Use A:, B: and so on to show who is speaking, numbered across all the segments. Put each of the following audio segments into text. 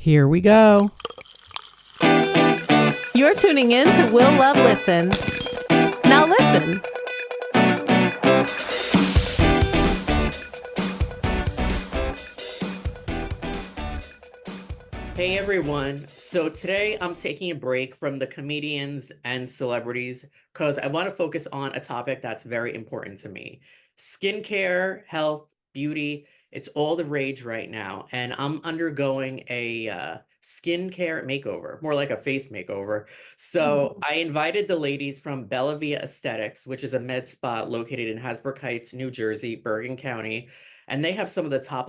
A: Here we go.
B: You're tuning in to Will Love Listen. Now listen.
A: Hey everyone. So today I'm taking a break from the comedians and celebrities because I want to focus on a topic that's very important to me. Skincare, health, beauty, it's all the rage right now. And I'm undergoing a skincare makeover, more like a face makeover. So I invited the ladies from Bella Via Aesthetics, which is a med spa located in Hasbrook Heights, New Jersey, Bergen County. And they have some of the top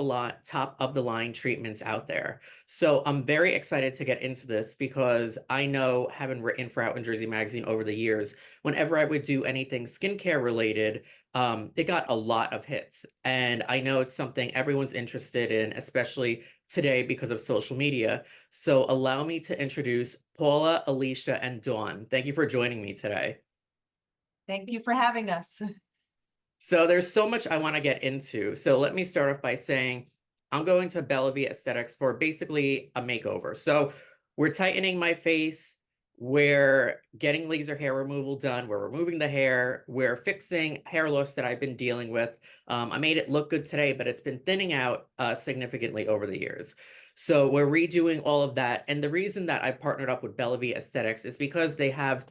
A: of the line treatments out there. So I'm very excited to get into this because I know, having written for Out in Jersey magazine over the years, whenever I would do anything skincare related, it got a lot of hits. And I know it's something everyone's interested in, especially today because of social media. So allow me to introduce Paula, Alicia, and Dawn. Thank you for joining me today.
C: Thank you for having us.
A: So there's so much I want to get into. So let me start off by saying I'm going to Bella Via Aesthetics for basically a makeover. So we're tightening my face, we're getting laser hair removal done, we're removing the hair, we're fixing hair loss that I've been dealing with. I made it look good today, but it's been thinning out significantly over the years. So we're redoing all of that. And the reason that I partnered up with Bella Via Aesthetics is because they have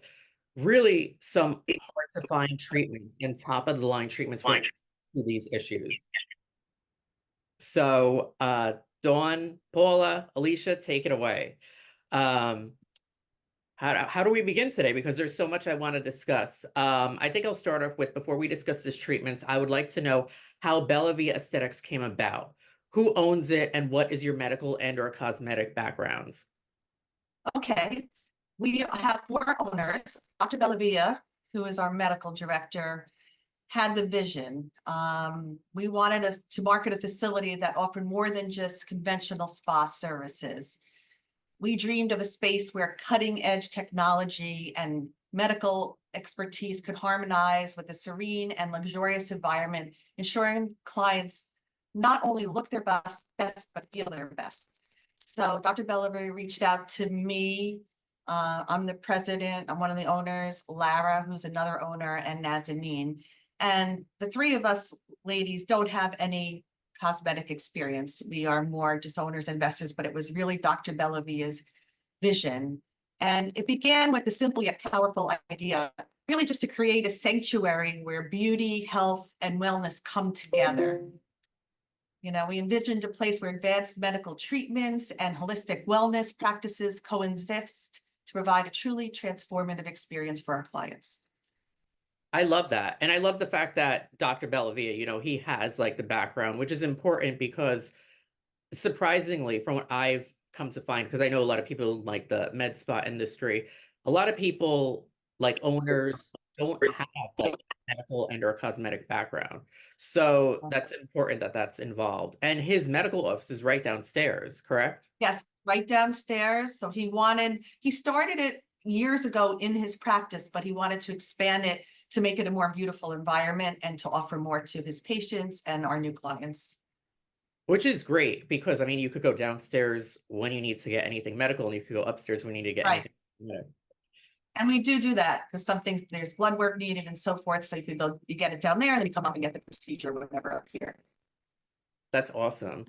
A: really some hard to find treatments and top of the line treatments for these issues. So Dawn, Paula, Alicia, take it away. Um, how do we begin today? Because there's so much I want to discuss. I think I'll start off with, before we discuss these treatments, I would like to know how Bella Via Aesthetics came about. Who owns it, and what is your medical and or cosmetic backgrounds?
C: Okay, we have four owners. Dr. Bellavia, who is our medical director, had the vision. We wanted to market a facility that offered more than just conventional spa services. We dreamed of a space where cutting edge technology and medical expertise could harmonize with a serene and luxurious environment, ensuring clients not only look their best, but feel their best. So Dr. Bellavia reached out to me. I'm the president, I'm one of the owners, Lara, who's another owner, and Nazanin. And the three of us ladies don't have any cosmetic experience. We are more just owners, investors, but it was really Dr. Bellavia's vision. And it began with the simple yet powerful idea, really just to create a sanctuary where beauty, health, and wellness come together. You know, we envisioned a place where advanced medical treatments and holistic wellness practices coexist to provide a truly transformative experience for our clients.
A: I love that. And I love the fact that Dr. Bellavia, he has like the background, which is important because, surprisingly, from what I've come to find, because I know a lot of people in like the med spa industry, a lot of people, like owners, don't have like medical and or cosmetic background. So that's important that that's involved. And his medical office is right downstairs, correct?
C: Yes, right downstairs. So he started it years ago in his practice, but he wanted to expand it to make it a more beautiful environment and to offer more to his patients and our new clients.
A: Which is great because, I mean, you could go downstairs when you need to get anything medical, and you could go upstairs when you need to get anything medical.
C: And we do that because some things, there's blood work needed and so forth. So you get it down there and then you come up and get the procedure or whatever up here.
A: That's awesome.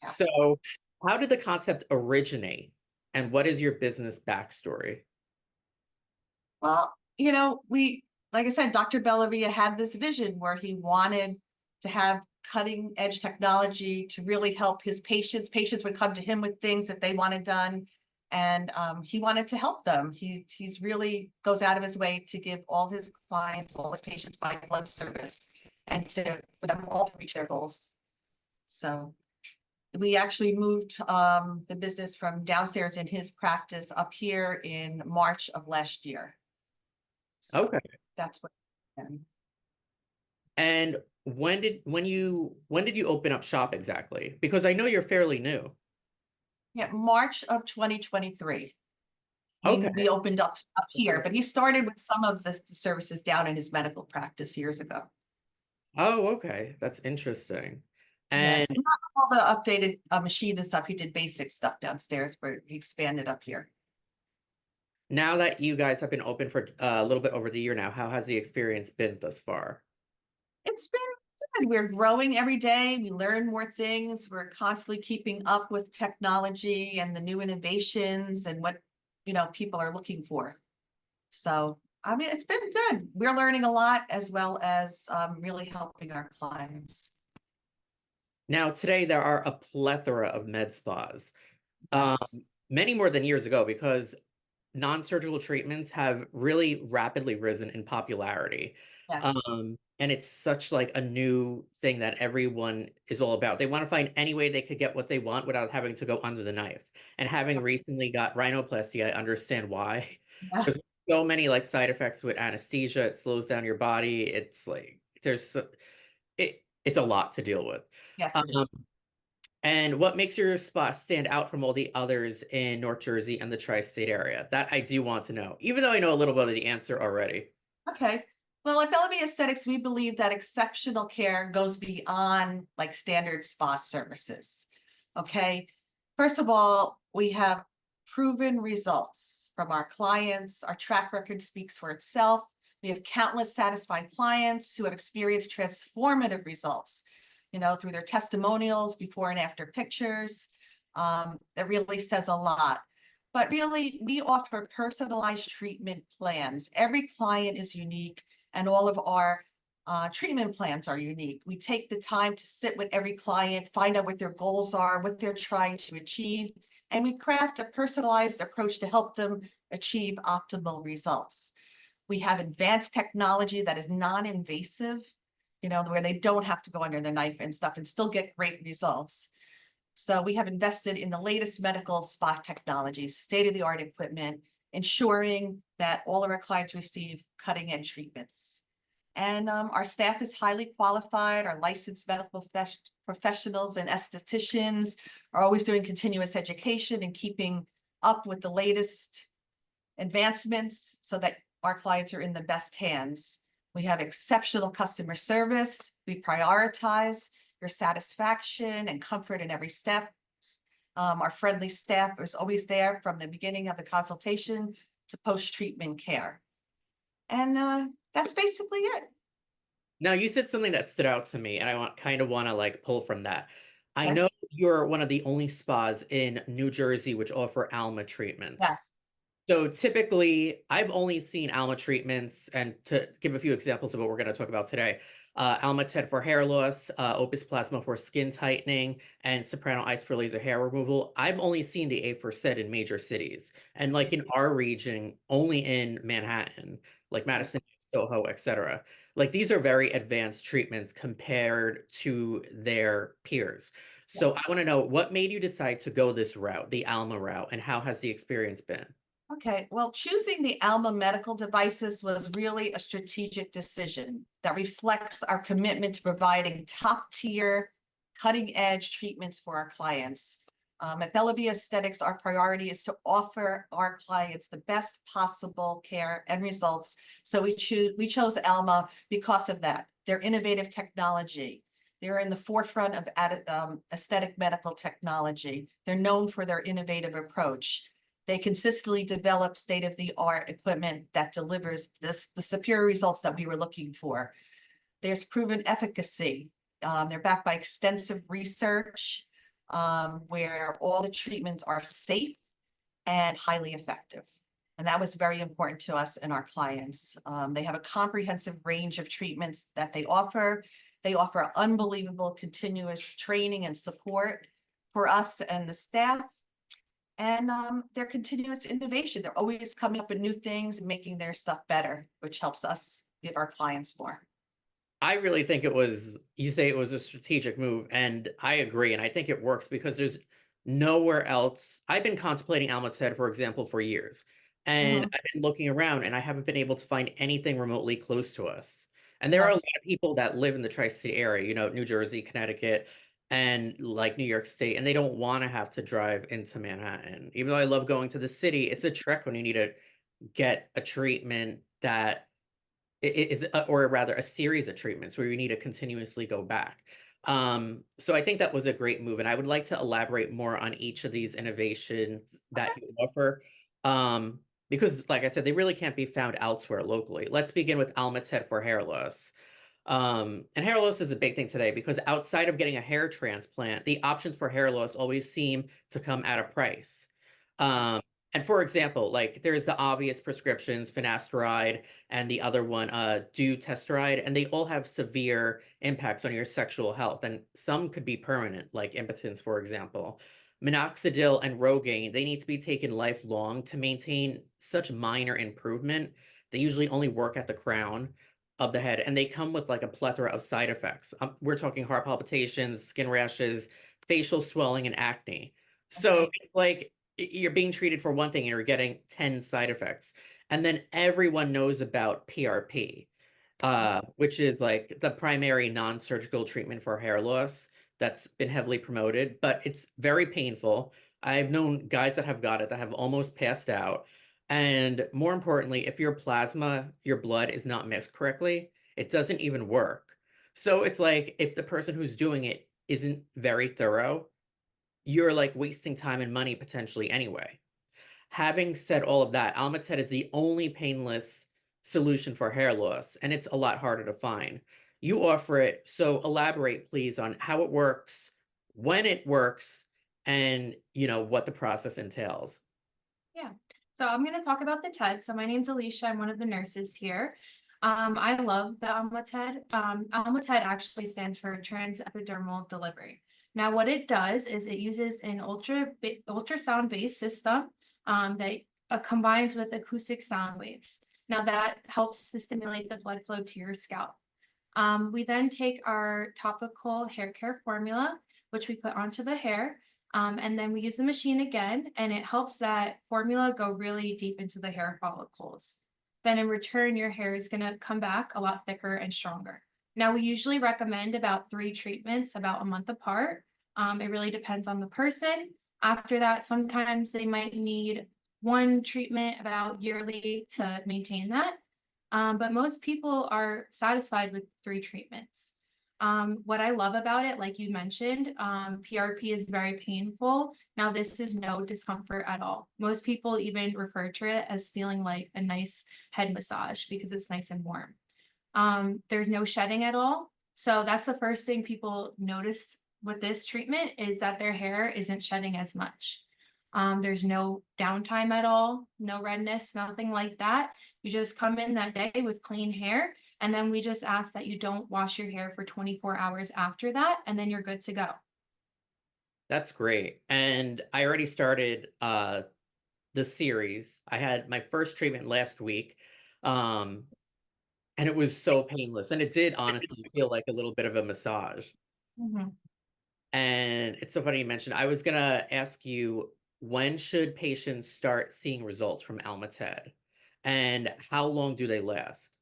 C: Yeah.
A: So how did the concept originate, and what is your business backstory?
C: Well, like I said, Dr. Bellavia had this vision where he wanted to have cutting edge technology to really help his patients. Patients would come to him with things that they wanted done, and he wanted to help them. He's really goes out of his way to give all his clients, all his patients, by blood service, and for them all to reach their goals. So we actually moved the business from downstairs in his practice up here in March of last year. So
A: Okay.
C: that's what happened.
A: And when did you open up shop exactly? Because I know you're fairly new.
C: Yeah, March of 2023.
A: Okay.
C: We opened up here, but he started with some of the services down in his medical practice years ago.
A: Oh, okay. That's interesting.
C: Yeah,
A: And
C: not all the updated machines and stuff. He did basic stuff downstairs, but he expanded up here.
A: now that you guys have been open for a little bit over the year now, how has the experience been thus far?
C: It's been good. We're growing every day. We learn more things. We're constantly keeping up with technology and the new innovations and what, people are looking for. So, I mean, it's been good. We're learning a lot as well as really helping our clients.
A: Now, today there are a plethora of med spas, um,
C: Yes,
A: many more than years ago, because non-surgical treatments have really rapidly risen in popularity.
C: yes,
A: And it's such like a new thing that everyone is all about. They want to find any way they could get what they want without having to go under the knife. And having recently got rhinoplasty, I understand why.
C: yeah,
A: There's so many like side effects with anesthesia. It slows down your body. It's like it's a lot to deal with.
C: yes, it is.
A: Um, and what makes your spa stand out from all the others in North Jersey and the tri-state area? That I do want to know, even though I know a little bit of the answer already.
C: Okay. Well, at Bellevue Aesthetics, we believe that exceptional care goes beyond like standard spa services. Okay. First of all, we have proven results from our clients. Our track record speaks for itself. We have countless satisfied clients who have experienced transformative results, through their testimonials, before and after pictures. That really says a lot. But really, we offer personalized treatment plans. Every client is unique, and all of our treatment plans are unique. We take the time to sit with every client, find out what their goals are, what they're trying to achieve, and we craft a personalized approach to help them achieve optimal results. We have advanced technology that is non-invasive, where they don't have to go under the knife and stuff and still get great results. So we have invested in the latest medical spa technologies, state-of-the-art equipment, ensuring that all of our clients receive cutting-edge treatments. And our staff is highly qualified. Our licensed medical professionals and estheticians are always doing continuous education and keeping up with the latest advancements so that our clients are in the best hands. We have exceptional customer service. We prioritize your satisfaction and comfort in every step. Our friendly staff is always there from the beginning of the consultation to post-treatment care. And that's basically it.
A: Now, you said something that stood out to me, and I kind of want to like pull from that. I
C: Okay.
A: know you're one of the only spas in New Jersey which offer Alma treatments.
C: Yes.
A: So typically, I've only seen Alma treatments, and to give a few examples of what we're going to talk about today, Alma TED for hair loss, Opus Plasma for skin tightening, and Soprano Ice for laser hair removal. I've only seen the A for said in major cities, and like in our region, only in Manhattan, like Madison, Soho, etc. Like these are very advanced treatments compared to their peers. So I
C: Yes.
A: want to know what made you decide to go this route, the Alma route, and how has the experience been?
C: Okay, well, choosing the Alma medical devices was really a strategic decision that reflects our commitment to providing top-tier, cutting-edge treatments for our clients. At Bellevue Aesthetics, our priority is to offer our clients the best possible care and results. So we chose Alma because of that. Their innovative technology. They're in the forefront of aesthetic medical technology. They're known for their innovative approach. They consistently develop state-of-the-art equipment that delivers the superior results that we were looking for. There's proven efficacy. They're backed by extensive research, where all the treatments are safe and highly effective. And that was very important to us and our clients. They have a comprehensive range of treatments that they offer. They offer unbelievable continuous training and support for us and the staff. And their continuous innovation. They're always coming up with new things and making their stuff better, which helps us give our clients more.
A: I really think you say it was a strategic move, and I agree. And I think it works because there's nowhere else. I've been contemplating Alma's Head, for example, for years. And
C: Mhm.
A: I've been looking around and I haven't been able to find anything remotely close to us. And there are a
C: Yes.
A: lot of people that live in the tri-state area, New Jersey, Connecticut, and like New York State, and they don't want to have to drive into Manhattan. Even though I love going to the city, it's a trek when you need to get a treatment that is, or rather a series of treatments where you need to continuously go back. So I think that was a great move, and I would like to elaborate more on each of these innovations that you offer. Because like I said, they really can't be found elsewhere locally. Let's begin with Almated for hair loss. And hair loss is a big thing today because outside of getting a hair transplant, the options for hair loss always seem to come at a price. Um, and for example, like there's the obvious prescriptions, finasteride, and the other one, dutasteride, and they all have severe impacts on your sexual health, and some could be permanent, like impotence, for example. Minoxidil and Rogaine, they need to be taken lifelong to maintain such minor improvement. They usually only work at the crown of the head, and they come with like a plethora of side effects. We're talking heart palpitations, skin rashes, facial swelling, and acne. So
C: Okay.
A: it's like you're being treated for one thing and you're getting 10 side effects. And then everyone knows about PRP, which is like the primary non-surgical treatment for hair loss that's been heavily promoted, but it's very painful. I've known guys that have got it that have almost passed out. And more importantly, if your plasma, your blood is not mixed correctly, it doesn't even work. So it's like if the person who's doing it isn't very thorough, you're like wasting time and money potentially anyway. Having said all of that, Almated is the only painless solution for hair loss, and it's a lot harder to find. You offer it, so elaborate, please, on how it works, when it works, and what the process entails.
D: Yeah. So I'm going to talk about the TED. So my name's Alicia. I'm one of the nurses here. I love the ALMA TED. ALMA TED actually stands for transepidermal delivery. Now, what it does is it uses an ultrasound-based system that combines with acoustic sound waves. Now, that helps to stimulate the blood flow to your scalp. We then take our topical hair care formula, which we put onto the hair. And then we use the machine again, and it helps that formula go really deep into the hair follicles. Then in return, your hair is going to come back a lot thicker and stronger. Now, we usually recommend about 3 treatments about a month apart. It really depends on the person. After that, sometimes they might need 1 treatment about yearly to maintain that. But most people are satisfied with 3 treatments. What I love about it, like you mentioned, PRP is very painful. Now, this is no discomfort at all. Most people even refer to it as feeling like a nice head massage because it's nice and warm. There's no shedding at all. So that's the first thing people notice with this treatment is that their hair isn't shedding as much. There's no downtime at all, no redness, nothing like that. You just come in that day with clean hair, and then we just ask that you don't wash your hair for 24 hours after that, and then you're good to go.
A: That's great. And I already started the series. I had my first treatment last week. Um, and it was so painless. And it did honestly feel like a little bit of a massage.
D: Mhm.
A: And it's so funny you mentioned, I was gonna ask you, when should patients start seeing results from Almated? And how long do they last?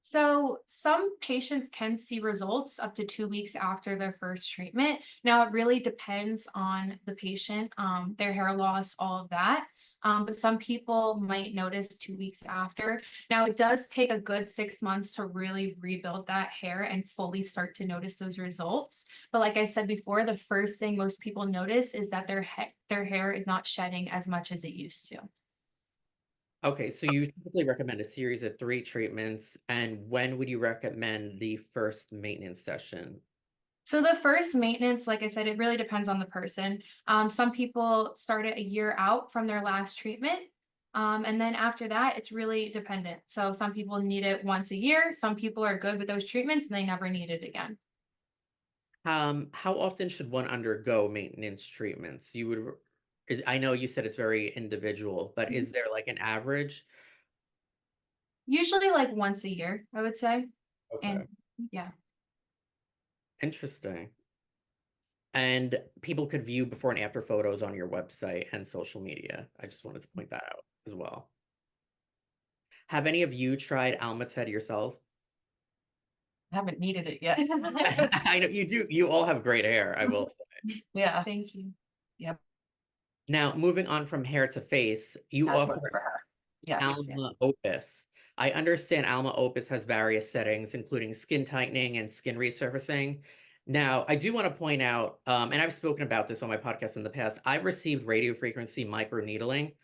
D: So some patients can see results up to 2 weeks after their first treatment. Now, it really depends on the patient, their hair loss, all of that. But some people might notice 2 weeks after. Now, it does take a good 6 months to really rebuild that hair and fully start to notice those results. But like I said before, the first thing most people notice is that their hair is not shedding as much as it used to.
A: Okay, so you typically recommend a series of 3 treatments, and when would you recommend the first maintenance session?
D: So the first maintenance, like I said, it really depends on the person. Some people start it a year out from their last treatment. And then after that, it's really dependent. So some people need it once a year. Some people are good with those treatments and they never need it again.
A: How often should one undergo maintenance treatments? I know you said it's very individual, but
D: Mhm.
A: is there like an average?
D: Usually like once a year, I would say.
A: Okay,
D: And yeah.
A: interesting. And people could view before and after photos on your website and social media. I just wanted to point that out as well. Have any of you tried Almated yourselves?
C: Haven't needed it yet.
A: I know you do. You all have great hair, I will say.
C: Yeah.
D: Thank you.
C: Yep.
A: Now, moving on from hair to face, you
C: That's what
A: offer
C: for her. Yes.
A: Alma Opus. I understand Alma Opus has various settings, including skin tightening and skin resurfacing. Now, I do want to point out, and I've spoken about this on my podcast in the past, I've received radiofrequency microneedling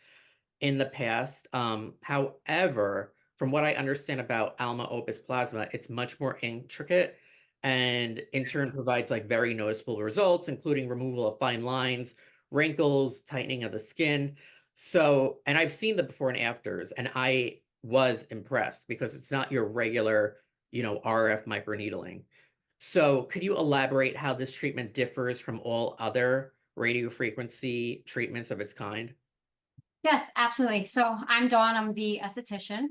A: in the past. However, from what I understand about Alma Opus Plasma, it's much more intricate and in turn provides like very noticeable results, including removal of fine lines, wrinkles, tightening of the skin. So, and I've seen the before and afters, and I was impressed because it's not your regular, RF microneedling. So, could you elaborate how this treatment differs from all other radiofrequency treatments of its kind?
E: Yes, absolutely. So I'm Dawn, I'm the esthetician.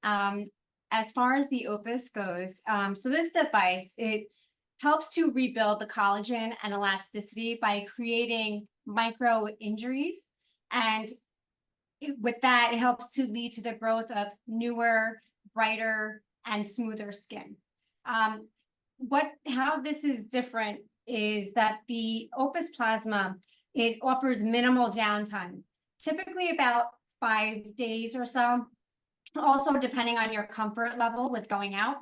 E: Um, as far as the Opus goes, so this device, it helps to rebuild the collagen and elasticity by creating micro injuries. And with that, it helps to lead to the growth of newer, brighter, and smoother skin. How this is different is that the Opus Plasma, it offers minimal downtime, typically about 5 days or so. Also, depending on your comfort level with going out.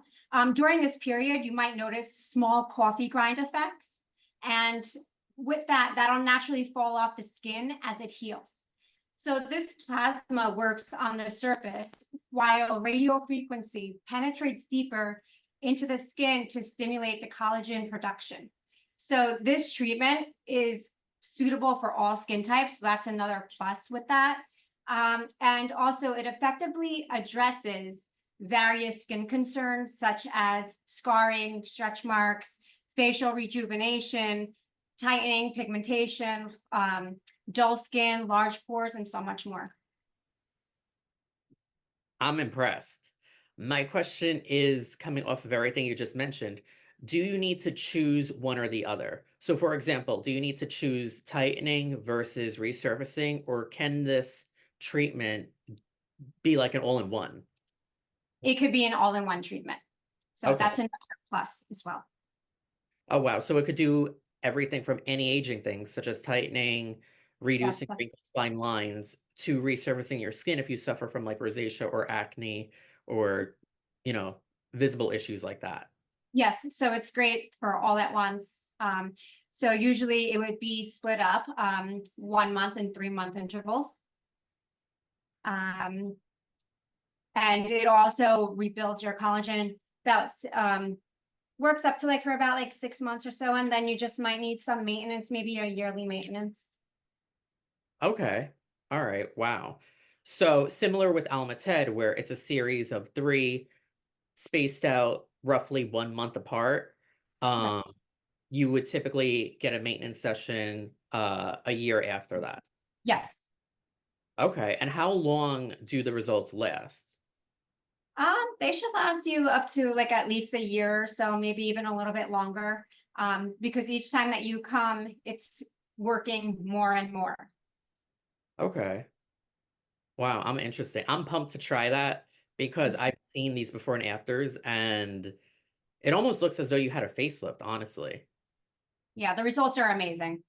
E: During this period, you might notice small coffee grind effects. And with that, that'll naturally fall off the skin as it heals. So this plasma works on the surface while radio frequency penetrates deeper into the skin to stimulate the collagen production. So this treatment is suitable for all skin types. So that's another plus with that. And also it effectively addresses various skin concerns such as scarring, stretch marks, facial rejuvenation, tightening, pigmentation, dull skin, large pores, and so much more.
A: I'm impressed. My question is coming off of everything you just mentioned. Do you need to choose one or the other? So, for example, do you need to choose tightening versus resurfacing, or can this treatment be like an all-in-one?
E: It could be an all-in-one treatment. So
A: Okay.
E: that's another plus as well.
A: Oh, wow. So it could do everything from anti-aging things, such as tightening, reducing
E: Yes.
A: wrinkles, fine lines, to resurfacing your skin if you suffer from like rosacea or acne or, you know, visible issues like that.
E: Yes, so it's great for all at once. So usually it would be split up 1 month and 3 month intervals. And it also rebuilds your collagen about works up to like for about like 6 months or so, and then you just might need some maintenance, maybe a yearly maintenance.
A: Okay. All right. Wow. So similar with Almated, where it's a series of three spaced out roughly 1 month apart.
E: Right.
A: Um, you would typically get a maintenance session a year after that.
E: Yes.
A: Okay. And how long do the results last?
E: They should last you up to like at least a year or so, maybe even a little bit longer. Because each time that you come, it's working more and more.
A: Okay. Wow, I'm interested. I'm pumped to try that because I've seen these before and afters, and it almost looks as though you had a facelift, honestly.
E: Yeah, the results are amazing.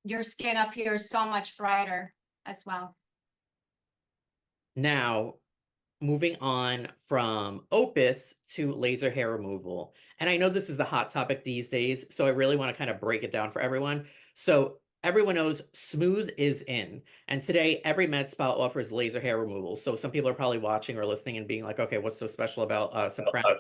E: Your skin up here is so much brighter as well.
A: Now, moving on from Opus to laser hair removal. And I know this is a hot topic these days, so I really want to kind of break it down for everyone. So everyone knows smooth is in. And today, every med spa offers laser hair removal. So some people are probably watching or listening and being like, okay, what's so special about Soprano?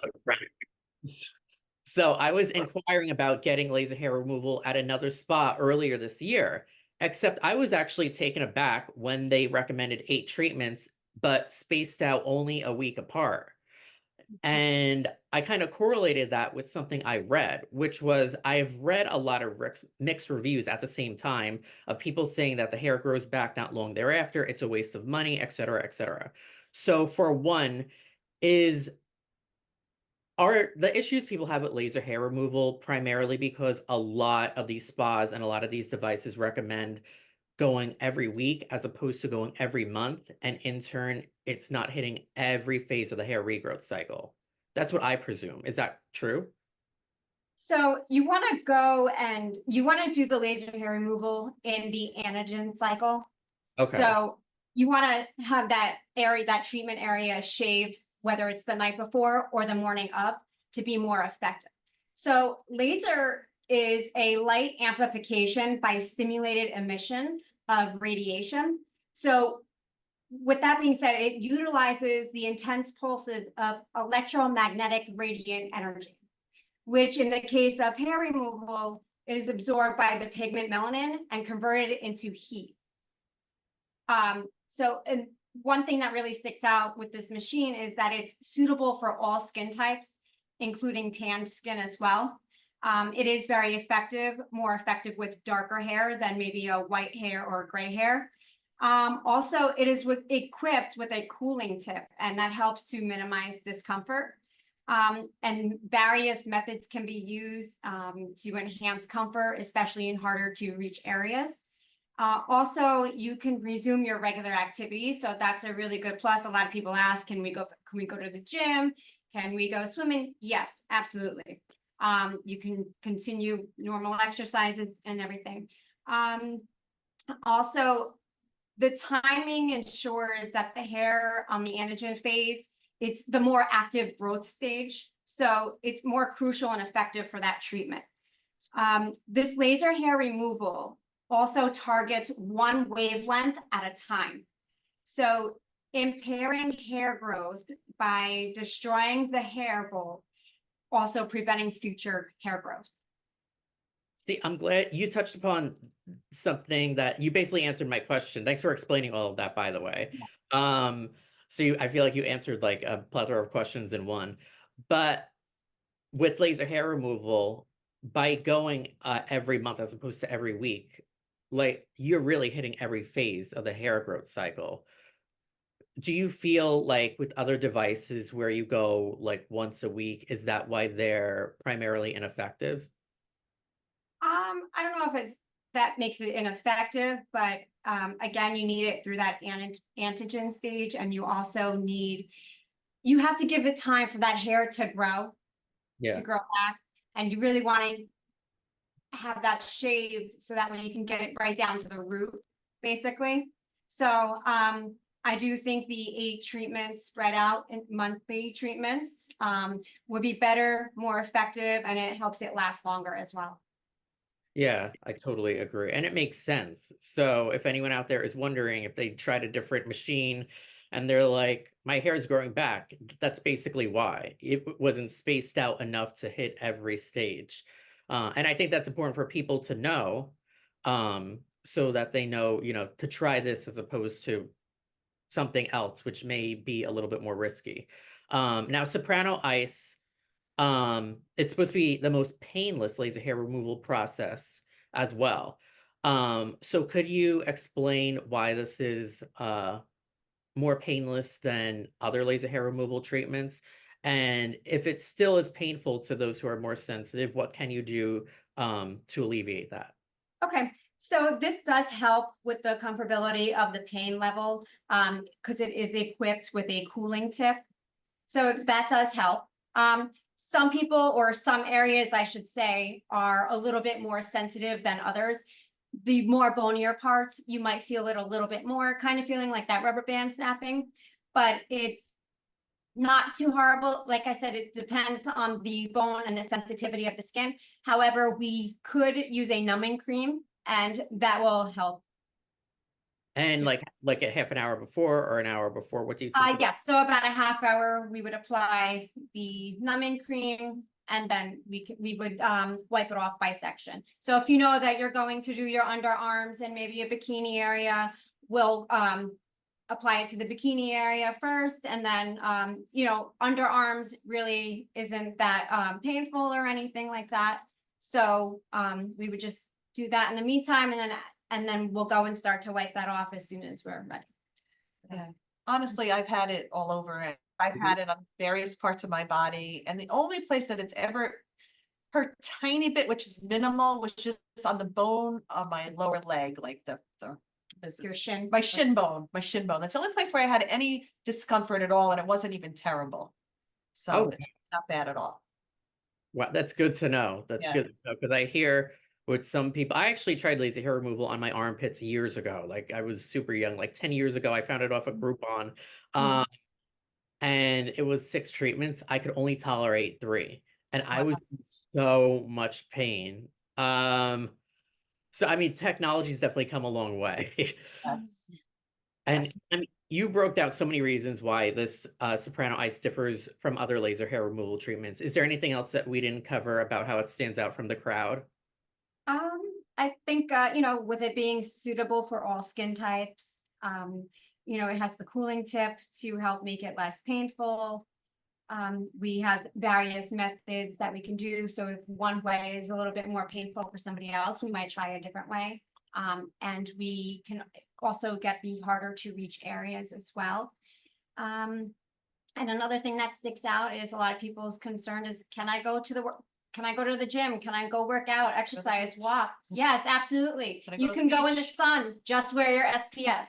A: So I was inquiring about getting laser hair removal at another spa earlier this year, except I was actually taken aback when they recommended 8 treatments, but spaced out only a week apart. And I kind of correlated that with something I read, which was I've read a lot of mixed reviews at the same time of people saying that the hair grows back not long thereafter, it's a waste of money, et cetera, et cetera. So for one, is are the issues people have with laser hair removal primarily because a lot of these spas and a lot of these devices recommend going every week as opposed to going every month, and in turn, it's not hitting every phase of the hair regrowth cycle? That's what I presume. Is that true?
E: So you want to go and you want to do the laser hair removal in the anagen cycle.
A: Okay.
E: So you want to have that area, that treatment area shaved, whether it's the night before or the morning of, to be more effective. So laser is a light amplification by stimulated emission of radiation. So with that being said, it utilizes the intense pulses of electromagnetic radiant energy, which in the case of hair removal, it is absorbed by the pigment melanin and converted into heat. And one thing that really sticks out with this machine is that it's suitable for all skin types, including tanned skin as well. It is very effective, more effective with darker hair than maybe a white hair or gray hair. Also, it is equipped with a cooling tip, and that helps to minimize discomfort. And various methods can be used to enhance comfort, especially in harder to reach areas. Also, you can resume your regular activities, so that's a really good plus. A lot of people ask, can we go to the gym? Can we go swimming? Yes, absolutely. You can continue normal exercises and everything. Also, the timing ensures that the hair on the anagen phase, it's the more active growth stage. So it's more crucial and effective for that treatment. This laser hair removal also targets one wavelength at a time. So impairing hair growth by destroying the hair bulb, also preventing future hair growth.
A: See, I'm glad you touched upon something that you basically answered my question. Thanks for explaining all of that, by the way. I feel like you answered like a plethora of questions in one. But with laser hair removal, by going every month as opposed to every week, like you're really hitting every phase of the hair growth cycle. Do you feel like with other devices where you go like once a week, is that why they're primarily ineffective?
E: I don't know if that makes it ineffective, but again, you need it through that antigen stage, and you also you have to give it time for that hair to grow, back, and you really want to have that shaved so that way you can get it right down to the root, basically. So I do think the 8 treatments spread out in monthly treatments would be better, more effective, and it helps it last longer as well.
A: Yeah, I totally agree. And it makes sense. So if anyone out there is wondering if they tried a different machine and they're like, my hair is growing back, that's basically why. It wasn't spaced out enough to hit every stage. And I think that's important for people to know, so that they know, to try this as opposed to something else, which may be a little bit more risky. Now, Soprano Ice, it's supposed to be the most painless laser hair removal process as well. So could you explain why this is more painless than other laser hair removal treatments? And if it still is painful to those who are more sensitive, what can you do to alleviate that?
E: Okay, so this does help with the comfortability of the pain level because it is equipped with a cooling tip. So that does help. Some people, or some areas, I should say, are a little bit more sensitive than others. The more bonier parts, you might feel it a little bit more, kind of feeling like that rubber band snapping, but it's not too horrible. Like I said, it depends on the bone and the sensitivity of the skin. However, we could use a numbing cream, and that will help.
A: And like a half an hour before or an hour before, what do you typically?
E: Yes, so about a half hour, we would apply the numbing cream, and then we would wipe it off by section. So if you know that you're going to do your underarms and maybe a bikini area, we'll apply it to the bikini area first, and then underarms really isn't that painful or anything like that. So we would just do that in the meantime, and then we'll go and start to wipe that off as soon as we're ready.
C: Yeah. Honestly, I've had it all over it. I've had it on various parts of my body, and the only place that it's ever hurt tiny bit, which is minimal, was just on the bone of my lower leg, like
E: Your shin.
C: my shin bone. That's the only place where I had any discomfort at all, and it wasn't even terrible. So it's not bad at all.
A: Well, that's good to know. That's
C: Yeah.
A: good to know, because I hear with some people, I actually tried laser hair removal on my armpits years ago. Like I was super young, like 10 years ago. I found it off a Groupon. And it was 6 treatments. I could only tolerate 3. And I was in so much pain So I mean, technology's definitely come a long way.
C: Yes.
A: And
C: Yes.
A: I mean, you broke down so many reasons why this soprano ice differs from other laser hair removal treatments. Is there anything else that we didn't cover about how it stands out from the crowd?
E: Um, I think, you know, with it being suitable for all skin types, you know, it has the cooling tip to help make it less painful. We have various methods that we can do. So if one way is a little bit more painful for somebody else, we might try a different way. And we can also get the harder to reach areas as well. And another thing that sticks out is a lot of people's concern is, can I go to the work? Can I go to the gym? Can I go work out, exercise, walk? Yes, absolutely.
C: Can I go
E: You
C: to the
E: can go in the
C: beach?
E: sun, just wear your SPF.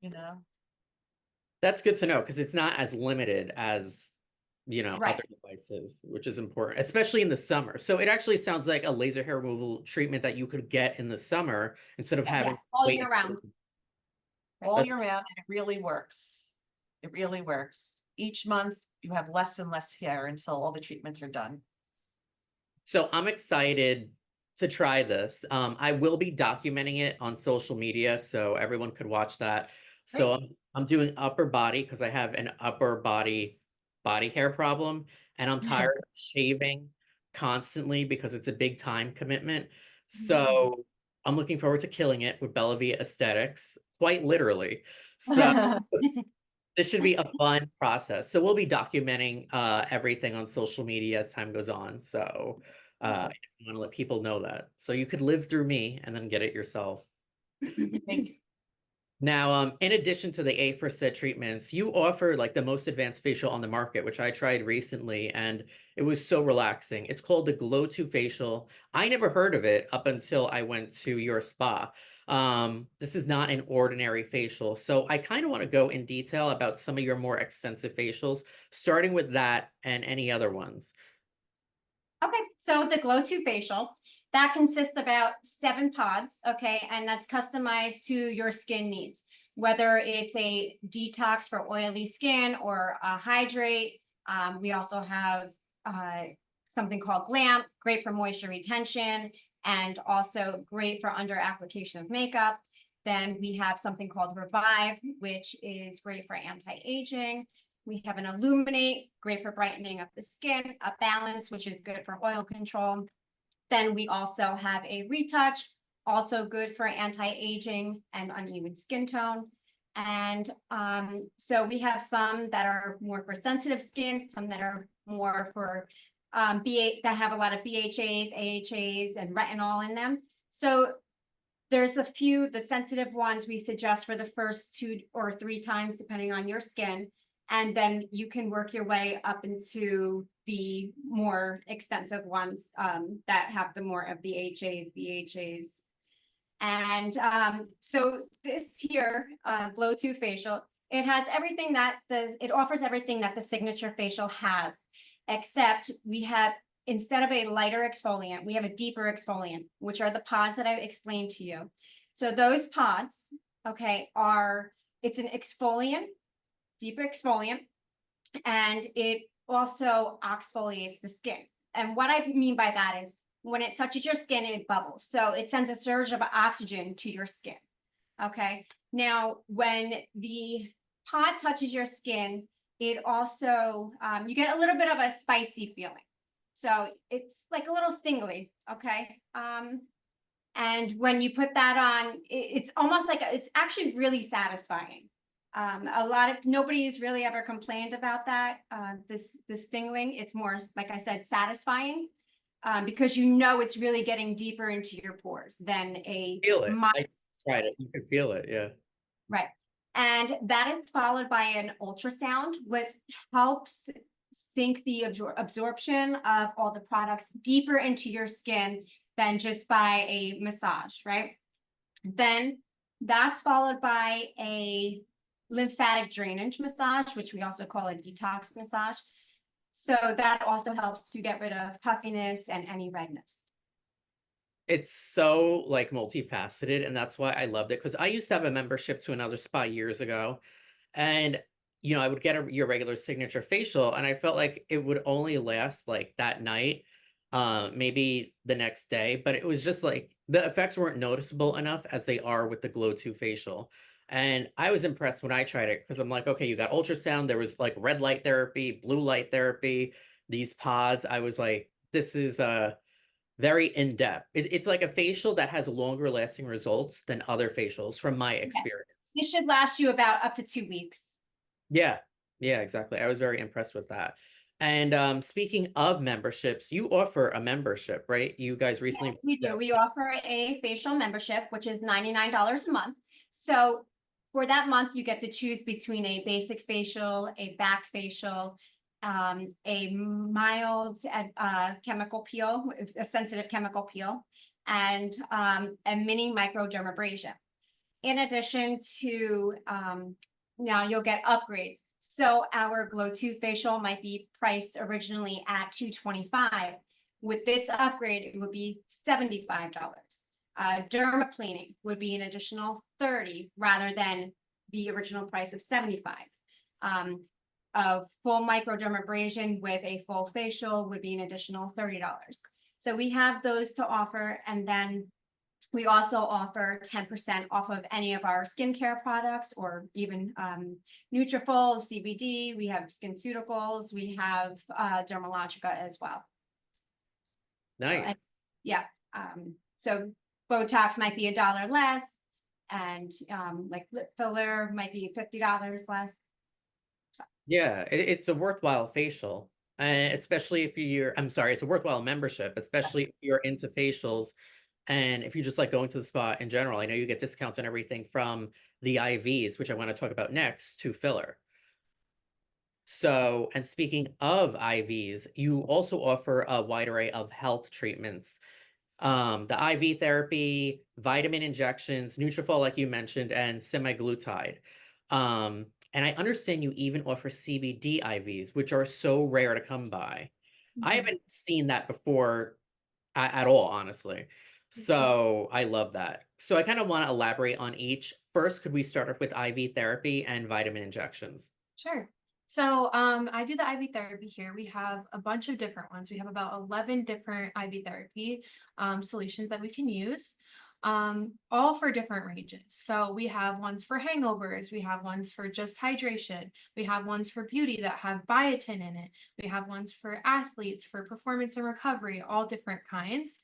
C: You know,
A: That's good to know because it's not as limited as,
E: Right.
A: other devices, which is important, especially in the summer. So it actually sounds like a laser hair removal treatment that you could get in the summer instead of having
E: Yes, all
A: to
E: year round.
C: all
A: That's-
C: year round, and it really works. It really works. Each month you have less and less hair until all the treatments are done.
A: So I'm excited to try this. I will be documenting it on social media so everyone could watch that. So I'm doing upper body because I have an upper body hair problem, and I'm tired of shaving constantly because it's a big time commitment. So I'm looking forward to killing it with Bella Via Aesthetics, quite literally. So this should be a fun process. So we'll be documenting everything on social media as time goes on. So I want to let people know that. So you could live through me and then get it yourself.
C: Thank you.
A: Now, in addition to the A for said treatments, you offer like the most advanced facial on the market, which I tried recently, and it was so relaxing. It's called the Glow 2 facial. I never heard of it up until I went to your spa. This is not an ordinary facial. So I kind of want to go in detail about some of your more extensive facials, starting with that and any other ones.
E: Okay, so the Glow 2 facial, that consists about 7 pods, okay, and that's customized to your skin needs, whether it's a detox for oily skin or a hydrate. We also have something called Glamp, great for moisture retention, and also great for under application of makeup. Then we have something called Revive, which is great for anti-aging. We have an Illuminate, great for brightening up the skin, a Balance, which is good for oil control. Then we also have a Retouch, also good for anti-aging and uneven skin tone. And so we have some that are more for sensitive skin, some that are more for that have a lot of BHAs, AHAs, and retinol in them. So there's a few, the sensitive ones we suggest for the first 2 or 3 times, depending on your skin. And then you can work your way up into the more extensive ones that have the more of the HAs, BHAs. And so this here, Glow 2 facial, it has everything that it offers everything that the signature facial has, except we have, instead of a lighter exfoliant, we have a deeper exfoliant, which are the pods that I explained to you. So those pods, okay, it's an exfoliant, deeper exfoliant, and it also exfoliates the skin. And what I mean by that is when it touches your skin, it bubbles. So it sends a surge of oxygen to your skin. Okay. Now, when the pod touches your skin, it also, you get a little bit of a spicy feeling. So it's like a little stingly. Okay. And when you put that on, it's almost like, it's actually really satisfying. Nobody's really ever complained about that, this tingling. It's more, like I said, satisfying, because you know it's really getting deeper into your pores than a
A: Feel it. I tried it. You can feel it. Yeah.
E: right. And that is followed by an ultrasound, which helps sink the absorption of all the products deeper into your skin than just by a massage, right? Then that's followed by a lymphatic drainage massage, which we also call a detox massage. So that also helps to get rid of puffiness and any redness.
A: It's so like multifaceted, and that's why I loved it, because I used to have a membership to another spa years ago, and I would get your regular signature facial, and I felt like it would only last like that night. maybe the next day, but it was just like the effects weren't noticeable enough as they are with the Glow 2 facial. And I was impressed when I tried it because I'm like, okay, you got ultrasound, there was like red light therapy, blue light therapy, these pods. I was like, this is very in-depth. It's like a facial that has longer lasting results than other facials from my experience.
E: This should last you about up to 2 weeks.
A: Yeah, yeah, exactly. I was very impressed with that. And speaking of memberships, you offer a membership, right? You guys recently.
E: Yes, we do. We offer a facial membership, which is $99 a month. So for that month, you get to choose between a basic facial, a back facial, a mild chemical peel, a sensitive chemical peel, and a mini microdermabrasion. In addition to now you'll get upgrades. So our Glow 2 facial might be priced originally at $225. With this upgrade, it would be $75. Dermaplaning would be an additional $30 rather than the original price of $75. A full microdermabrasion with a full facial would be an additional $30. So we have those to offer, and then we also offer 10% off of any of our skincare products, or even Nutrafol, CBD. We have SkinCeuticals. We have Dermalogica as well.
A: Nice.
E: Yeah. So Botox might be $1 less, and like lip filler might be $50 less.
A: Yeah, it's a worthwhile facial. Especially if you're, I'm sorry, it's a worthwhile membership, especially if you're into facials. And if you just like going to the spa in general, I know you get discounts on everything from the IVs, which I want to talk about next, to filler. So, and speaking of IVs, you also offer a wide array of health treatments. The IV therapy, vitamin injections, Nutrafol, like you mentioned, and semaglutide. And I understand you even offer CBD IVs, which are so rare to come by. I haven't seen that before at all, honestly. So I love that. So I kind of want to elaborate on each. First, could we start off with IV therapy and vitamin injections?
D: Sure. So I do the IV therapy here. We have a bunch of different ones. We have about 11 different IV therapy solutions that we can use, all for different ranges. So we have ones for hangovers. We have ones for just hydration. We have ones for beauty that have biotin in it. We have ones for athletes, for performance and recovery, all different kinds.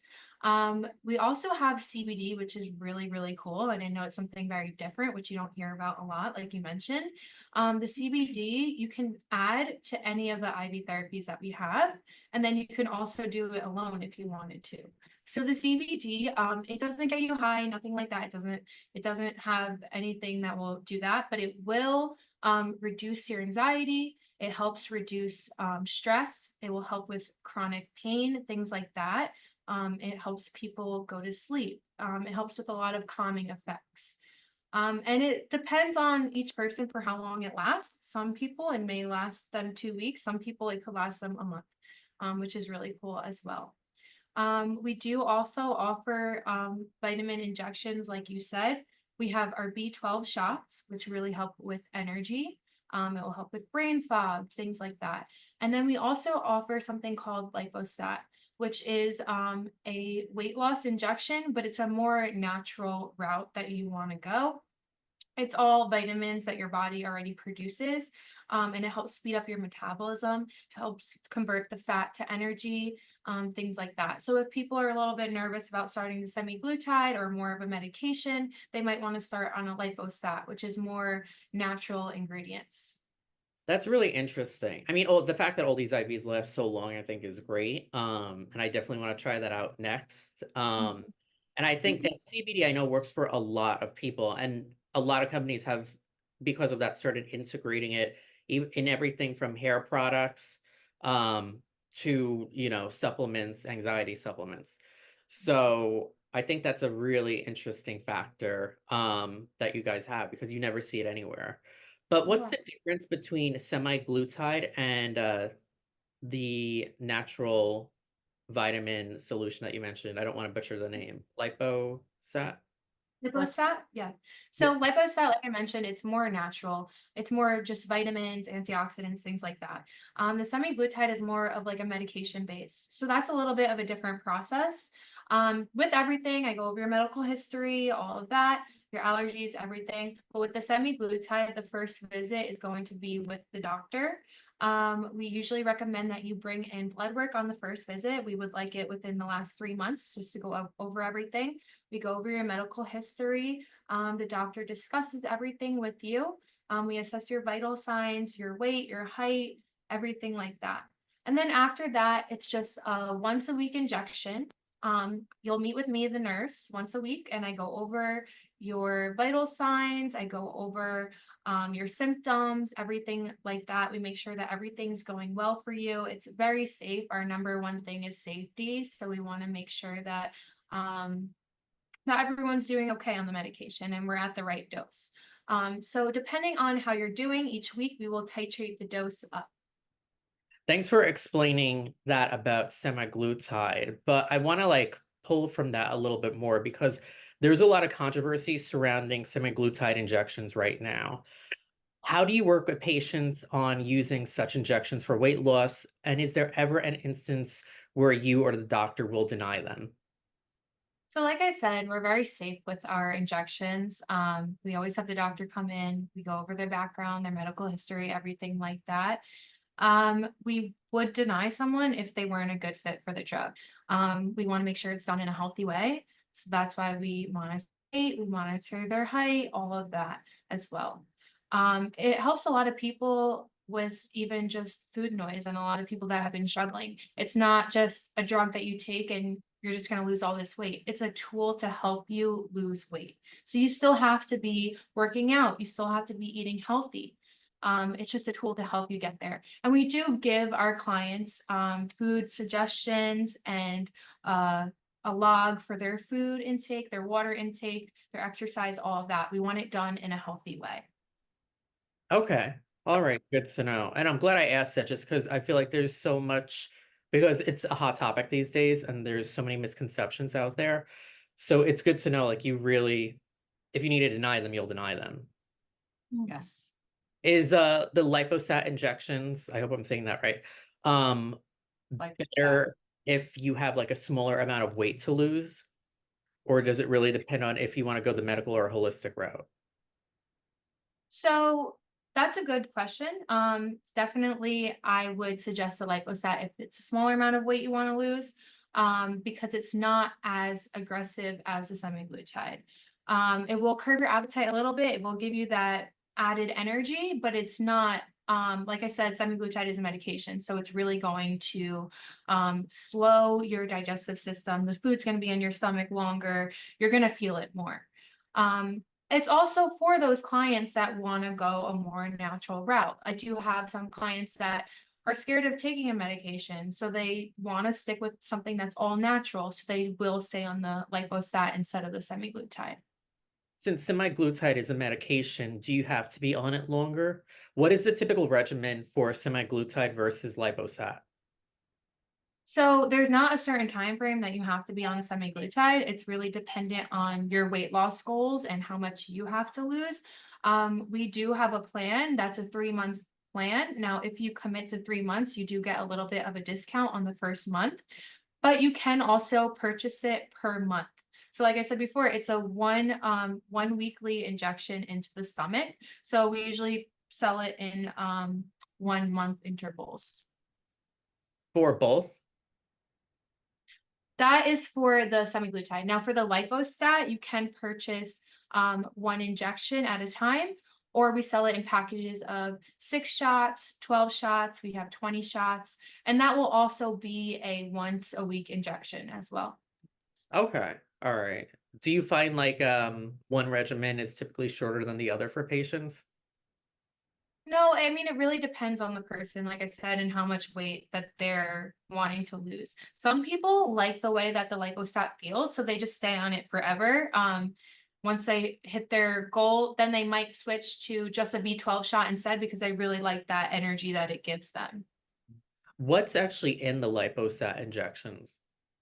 D: We also have CBD, which is really, really cool. And I know it's something very different, which you don't hear about a lot, like you mentioned. The CBD, you can add to any of the IV therapies that we have, and then you can also do it alone if you wanted to. So the CBD, it doesn't get you high, nothing like that. It doesn't have anything that will do that, but it will reduce your anxiety. It helps reduce stress. It will help with chronic pain, things like that. It helps people go to sleep. It helps with a lot of calming effects. And it depends on each person for how long it lasts. Some people it may last them 2 weeks. Some people it could last them a month, which is really cool as well. We do also offer vitamin injections, like you said. We have our B12 shots, which really help with energy. It will help with brain fog, things like that. And then we also offer something called lipostat, which is a weight loss injection, but it's a more natural route that you want to go. It's all vitamins that your body already produces, and it helps speed up your metabolism, helps convert the fat to energy, things like that. So if people are a little bit nervous about starting the semaglutide or more of a medication, they might want to start on a lipostat, which is more natural ingredients.
A: That's really interesting. I mean, the fact that all these IVs last so long, I think is great. And I definitely want to try that out next. And I think that CBD I know works for a lot of people, and a lot of companies have, because of that, started integrating it in everything from hair products to, supplements, anxiety supplements. So I think that's a really interesting factor that you guys have, because you never see it anywhere. But what's the difference between semaglutide and the natural vitamin solution that you mentioned? I don't want to butcher the name. Liposat?
D: Lipostat, yeah. So lipostat, like I mentioned, it's more natural. It's more just vitamins, antioxidants, things like that. The semaglutide is more of like a medication base. So that's a little bit of a different process. With everything, I go over your medical history, all of that, your allergies, everything. But with the semaglutide, the first visit is going to be with the doctor. We usually recommend that you bring in blood work on the first visit. We would like it within the last 3 months just to go over everything. We go over your medical history. The doctor discusses everything with you. We assess your vital signs, your weight, your height, everything like that. And then after that, it's just a once a week injection. You'll meet with me, the nurse, once a week, and I go over your vital signs. I go over your symptoms, everything like that. We make sure that everything's going well for you. It's very safe. Our number one thing is safety. So we want to make sure that that everyone's doing okay on the medication and we're at the right dose. So depending on how you're doing each week, we will titrate the dose up.
A: Thanks for explaining that about semaglutide, but I want to like pull from that a little bit more because there's a lot of controversy surrounding semaglutide injections right now. How do you work with patients on using such injections for weight loss? And is there ever an instance where you or the doctor will deny them?
D: So like I said, we're very safe with our injections. We always have the doctor come in, we go over their background, their medical history, everything like that. We would deny someone if they weren't a good fit for the drug. We want to make sure it's done in a healthy way. So that's why we monitor weight, we monitor their height, all of that as well. It helps a lot of people with even just food noise and a lot of people that have been struggling. It's not just a drug that you take and you're just going to lose all this weight. It's a tool to help you lose weight. So you still have to be working out. You still have to be eating healthy. It's just a tool to help you get there. And we do give our clients food suggestions and a log for their food intake, their water intake, their exercise, all of that. We want it done in a healthy way.
A: Okay. All right. Good to know. And I'm glad I asked that just because I feel like there's so much, because it's a hot topic these days and there's so many misconceptions out there. So it's good to know, like, you really, if you need to deny them, you'll deny them.
C: Yes.
A: Is the liposat injections, I hope I'm saying that right,
C: Like
A: better if you have like a smaller amount of weight to lose? Or does it really depend on if you want to go the medical or holistic route?
D: So that's a good question. Definitely, I would suggest a liposat if it's a smaller amount of weight you want to lose, because it's not as aggressive as the semaglutide. It will curb your appetite a little bit. It will give you that added energy, but it's not. Like I said, semaglutide is a medication, so it's really going to slow your digestive system. The food's going to be in your stomach longer. You're going to feel it more. It's also for those clients that want to go a more natural route. I do have some clients that are scared of taking a medication, so they want to stick with something that's all natural. So they will stay on the lipostat instead of the semaglutide.
A: Since semaglutide is a medication, do you have to be on it longer? What is the typical regimen for semaglutide versus liposat?
D: So there's not a certain time frame that you have to be on the semaglutide. It's really dependent on your weight loss goals and how much you have to lose. We do have a plan that's a 3-month plan. Now, if you commit to 3 months, you do get a little bit of a discount on the first month, but you can also purchase it per month. So like I said before, it's a one weekly injection into the stomach. So we usually sell it in 1 month intervals.
A: For both?
D: That is for the semaglutide. Now for the lipostat, you can purchase 1 injection at a time, or we sell it in packages of 6 shots, 12 shots, we have 20 shots, and that will also be a once a week injection as well.
A: Okay. All right. Do you find like one regimen is typically shorter than the other for patients?
D: No, I mean, it really depends on the person, like I said, and how much weight that they're wanting to lose. Some people like the way that the lipostat feels, so they just stay on it forever. Once they hit their goal, then they might switch to just a B12 shot instead because they really like that energy that it gives them.
A: What's actually in the liposat injections?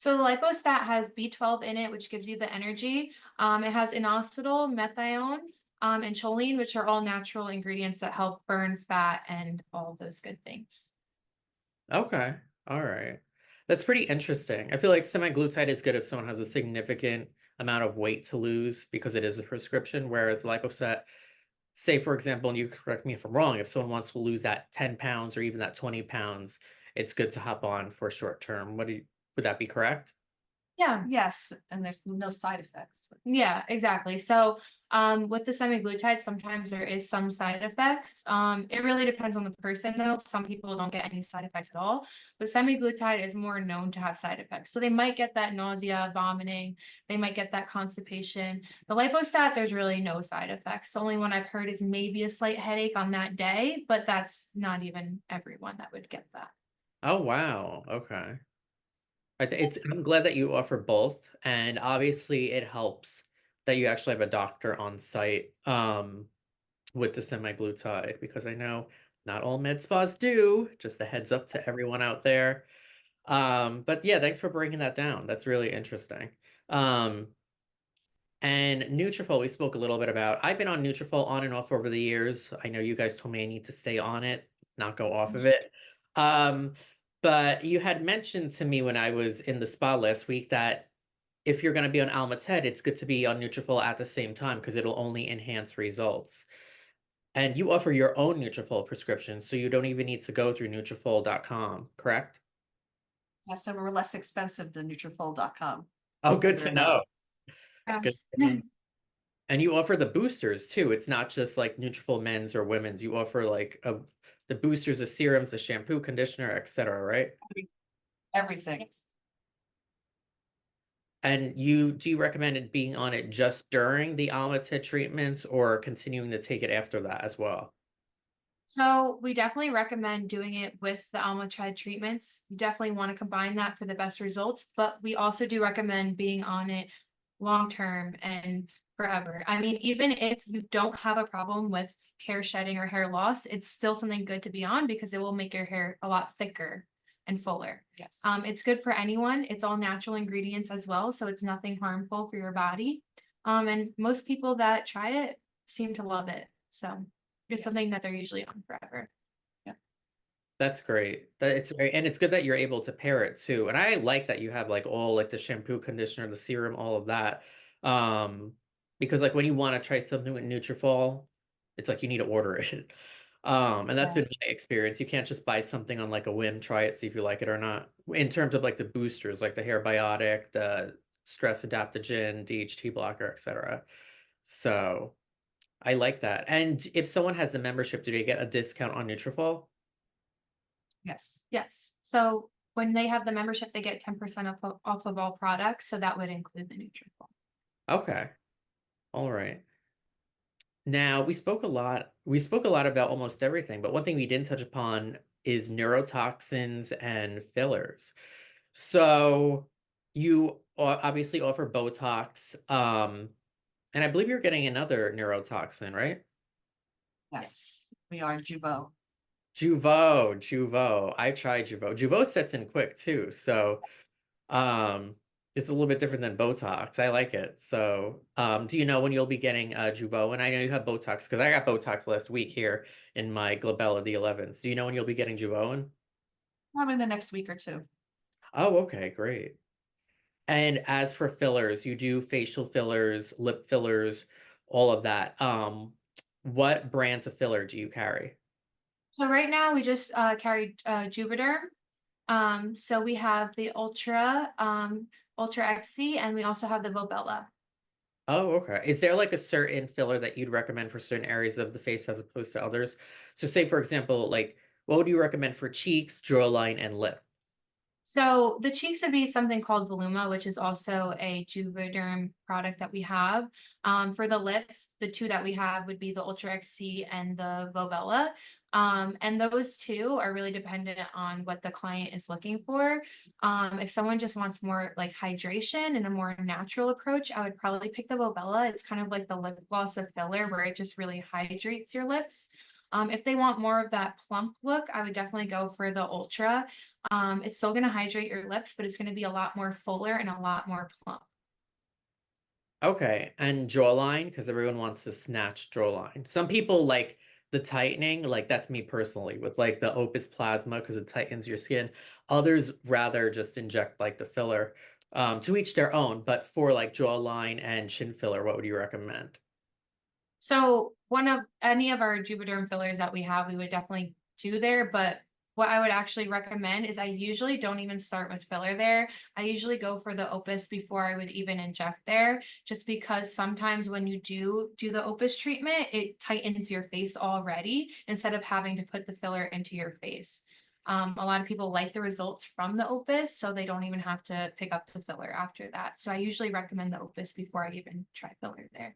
D: So the lipostat has B12 in it, which gives you the energy. It has inositol, methionine, and choline, which are all natural ingredients that help burn fat and all of those good things.
A: Okay. All right. That's pretty interesting. I feel like semaglutide is good if someone has a significant amount of weight to lose because it is a prescription, whereas liposet, say for example, and you correct me if I'm wrong, if someone wants to lose that 10 pounds or even that 20 pounds, it's good to hop on for short term. Would that be correct?
D: Yeah.
C: Yes, and there's no side effects.
D: Yeah, exactly. So, with the semaglutide, sometimes there is some side effects. It really depends on the person though. Some people don't get any side effects at all, but semaglutide is more known to have side effects. So they might get that nausea, vomiting, they might get that constipation. The lipostat, there's really no side effects. The only one I've heard is maybe a slight headache on that day, but that's not even everyone that would get that.
A: Oh, wow. Okay. I'm glad that you offer both, and obviously it helps that you actually have a doctor on site with the semaglutide because I know not all med spas do. Just a heads up to everyone out there. But yeah, thanks for breaking that down. That's really interesting. Um, and Nutrafol, we spoke a little bit about. I've been on Nutrafol on and off over the years. I know you guys told me I need to stay on it, not go off of it. Um, but you had mentioned to me when I was in the spa last week that if you're going to be on Almated, it's good to be on Nutrafol at the same time because it'll only enhance results. And you offer your own Nutrafol prescription, so you don't even need to go through Nutrafol.com, correct?
C: Yes, so we're less expensive than Nutrafol.com.
A: Oh, good
C: Believe it
A: to
C: or not.
A: know.
D: Yes.
A: Good to know. And you offer the boosters too. It's not just like Nutrafol men's or women's. You offer like the boosters, the serums, the shampoo, conditioner, etc., right?
C: Everything.
A: And do you recommend it being on it just during the Almated treatments or continuing to take it after that as well?
D: So we definitely recommend doing it with the Almachide treatments. You definitely want to combine that for the best results, but we also do recommend being on it long term and forever. I mean, even if you don't have a problem with hair shedding or hair loss, it's still something good to be on because it will make your hair a lot thicker and fuller.
C: Yes.
D: It's good for anyone. It's all natural ingredients as well, so it's nothing harmful for your body. And most people that try it seem to love it. So it's
C: Yes.
D: something that they're usually on forever.
A: That's great. It's great. And it's good that you're able to pair it too. And I like that you have like all like the shampoo, conditioner, the serum, all of that. Because like when you want to try something with Nutrafol, it's like you need to order it. And that's
C: Yeah.
A: been my experience. You can't just buy something on like a whim, try it, see if you like it or not. In terms of like the boosters, like the hair biotic, the stress adaptogen, DHT blocker, etc. So I like that. And if someone has a membership, do they get a discount on Nutrafol?
C: Yes.
D: Yes. So when they have the membership, they get 10% off of all products. So that would include the Nutrafol.
A: Okay. All right. Now, we spoke a lot about almost everything, but one thing we didn't touch upon is neurotoxins and fillers. So you obviously offer Botox, and I believe you're getting another neurotoxin, right?
C: Yes. We are Jeuveau.
A: Jeuveau. I tried Jeuveau. Jeuveau sets in quick too, so Um, it's a little bit different than Botox. I like it. So, do you know when you'll be getting Jeuveau? And I know you have Botox because I got Botox last week here in my glabella the 11th. Do you know when you'll be getting Jeuveau?
C: Probably in the next week or two.
A: Oh, okay, great. And as for fillers, you do facial fillers, lip fillers, all of that. What brands of filler do you carry?
D: So right now we just carry Juvederm. So we have the Ultra XC, and we also have the Volbella.
A: Oh, okay. Is there like a certain filler that you'd recommend for certain areas of the face as opposed to others? So say for example, like what would you recommend for cheeks, jawline, and lip?
D: So the cheeks would be something called Voluma, which is also a Juvederm product that we have. For the lips, the two that we have would be the Ultra XC and the Volbella. And those two are really dependent on what the client is looking for. If someone just wants more like hydration and a more natural approach, I would probably pick the Volbella. It's kind of like the lip gloss of filler where it just really hydrates your lips. If they want more of that plump look, I would definitely go for the Ultra. It's still gonna hydrate your lips, but it's gonna be a lot more fuller and a lot more plump.
A: Okay, and jawline, because everyone wants to snatch jawline. Some people like the tightening, like that's me personally, with like the Opus Plasma because it tightens your skin. Others rather just inject like the filler. To each their own, but for like jawline and chin filler, what would you recommend?
D: So one of any of our Juvederm fillers that we have, we would definitely do there. But what I would actually recommend is I usually don't even start with filler there. I usually go for the Opus before I would even inject there, just because sometimes when you do the Opus treatment, it tightens your face already instead of having to put the filler into your face. A lot of people like the results from the Opus, so they don't even have to pick up the filler after that. So I usually recommend the Opus before I even try filler there.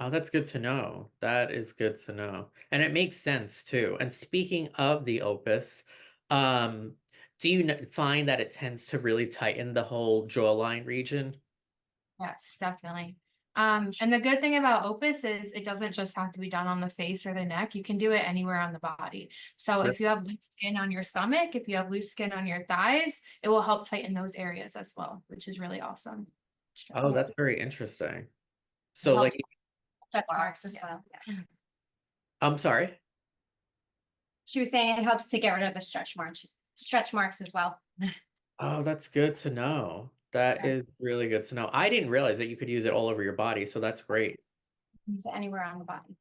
A: Oh, that's good to know. That is good to know. And it makes sense too. And speaking of the Opus, um, do you find that it tends to really tighten the whole jawline region?
D: Yes, definitely. And the good thing about Opus is it doesn't just have to be done on the face or the neck. You can do it anywhere on the body. So if you have loose skin on your stomach, if you have loose skin on your thighs, it will help tighten those areas as well, which is really awesome.
A: Oh, that's very interesting.
C: It
A: So
C: helps
A: like,
E: Stretch marks as well. Yeah.
A: I'm sorry.
E: She was saying it helps to get rid of the stretch marks as well.
A: Oh, that's good to know. That
E: Yeah.
A: is really good to know. I didn't realize that you could use it all over your body, so that's great.
E: Use it anywhere on the body.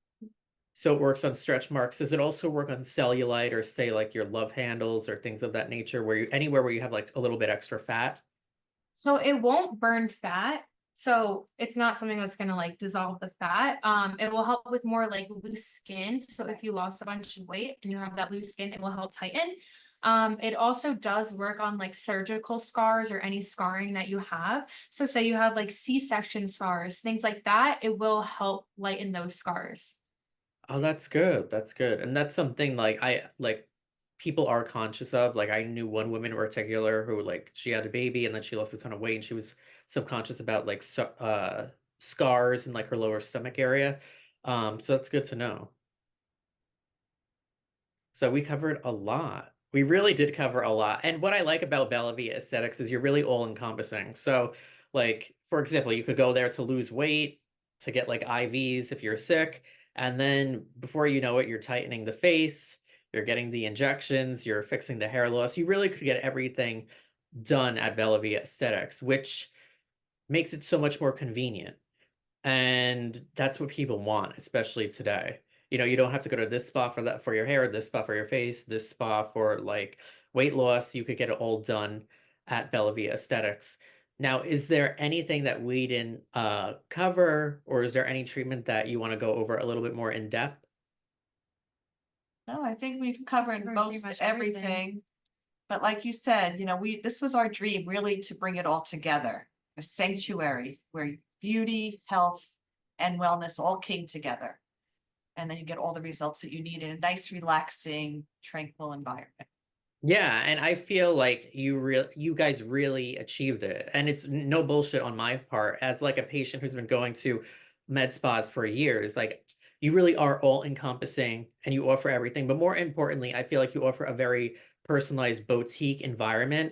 A: So it works on stretch marks. Does it also work on cellulite or say like your love handles or things of that nature where you anywhere where you have like a little bit extra fat?
D: So it won't burn fat. So it's not something that's gonna like dissolve the fat. It will help with more like loose skin. So if you lost a bunch of weight and you have that loose skin, it will help tighten. It also does work on like surgical scars or any scarring that you have. So say you have like C-section scars, things like that, it will help lighten those scars.
A: Oh, that's good. That's good. And that's something like I like people are conscious of. Like I knew one woman in particular who like she had a baby and then she lost a ton of weight and she was subconscious about like scars in like her lower stomach area. So that's good to know. So we covered a lot. We really did cover a lot. And what I like about Bella Via Aesthetics is you're really all encompassing. So, like, for example, you could go there to lose weight, to get like IVs if you're sick. And then before you know it, you're tightening the face, you're getting the injections, you're fixing the hair loss. You really could get everything done at Bella Via Aesthetics, which makes it so much more convenient. And that's what people want, especially today. You know, you don't have to go to this spa for that for your hair, this spa for your face, this spa for like weight loss. You could get it all done at Bella Via Aesthetics. Now, is there anything that we didn't cover, or is there any treatment that you want to go over a little bit more in depth?
C: No, I think we've covered
D: Pretty
C: most
D: much
C: everything. But like you said, this was our dream really to bring it all together. A sanctuary where beauty, health, and wellness all came together. And then you get all the results that you need in a nice, relaxing, tranquil environment.
A: Yeah, and I feel like you guys really achieved it. And it's no bullshit on my part as like a patient who's been going to med spas for years. Like you really are all encompassing and you offer everything. But more importantly, I feel like you offer a very personalized boutique environment.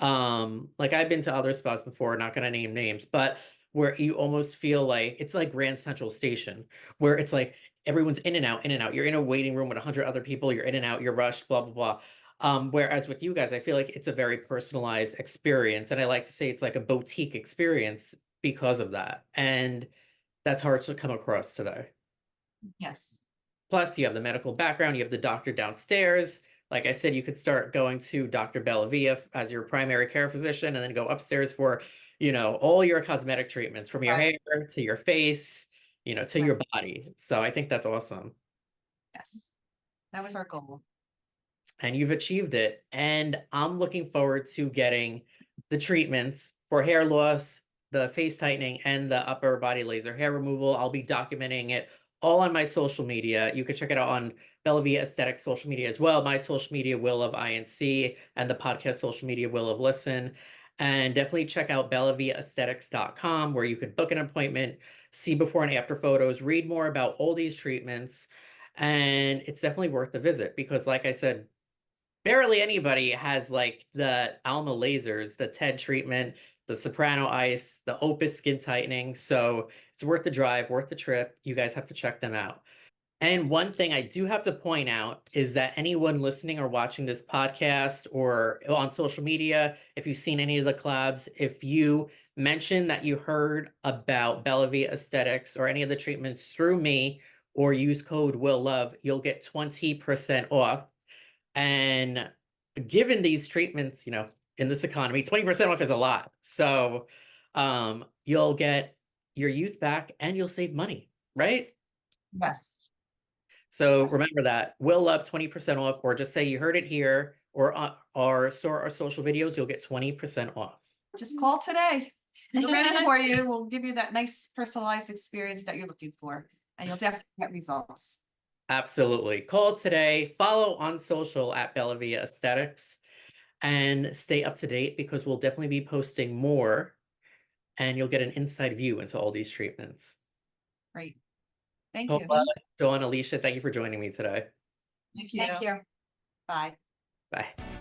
A: Like I've been to other spas before, not gonna name names, but where you almost feel like it's like Grand Central Station, where it's like everyone's in and out, in and out. You're in a waiting room with 100 other people, you're in and out, you're rushed, blah, blah, blah. Whereas with you guys, I feel like it's a very personalized experience. And I like to say it's like a boutique experience because of that. And that's hard to come across today.
C: Yes.
A: Plus, you have the medical background, you have the doctor downstairs. Like I said, you could start going to Dr. Bellavia as your primary care physician and then go upstairs for, all your cosmetic treatments from your
C: Right.
A: hair to your face, to your body. So I think that's awesome.
C: Yes. That was our goal.
A: And you've achieved it. And I'm looking forward to getting the treatments for hair loss, the face tightening, and the upper body laser hair removal. I'll be documenting it all on my social media. You can check it out on Bellavia Aesthetic social media as well. My social media, Will of INC, and the podcast social media, Will of Listen. And definitely check out bellaviaaesthetics.com where you could book an appointment, see before and after photos, read more about all these treatments, And it's definitely worth the visit because, like I said, barely anybody has like the Alma lasers, the TED treatment, the Soprano Ice, the Opus skin tightening. So it's worth the drive, worth the trip. You guys have to check them out. And one thing I do have to point out is that anyone listening or watching this podcast or on social media, if you've seen any of the collabs, if you mention that you heard about Bellavia Aesthetics or any of the treatments through me or use code WILLOVE, you'll get 20% off. And given these treatments, in this economy, 20% off is a lot. So you'll get your youth back and you'll save money, right?
C: Yes.
A: So
C: Yes.
A: remember that. Will Love 20% off, or just say you heard it here, or our store or social videos, you'll get 20% off.
C: Just call today. We're ready for you. We'll give you that nice personalized experience that you're looking for, and you'll definitely get results.
A: Absolutely. Call today, follow on social at Bellavia Aesthetics, and stay up to date because we'll definitely be posting more and you'll get an inside view into all these treatments.
C: Great. Thank
A: Hope,
C: you.
A: Dawn, Alicia, thank you for joining me today.
C: Thank you.
E: Thank you.
C: Bye.
A: Bye.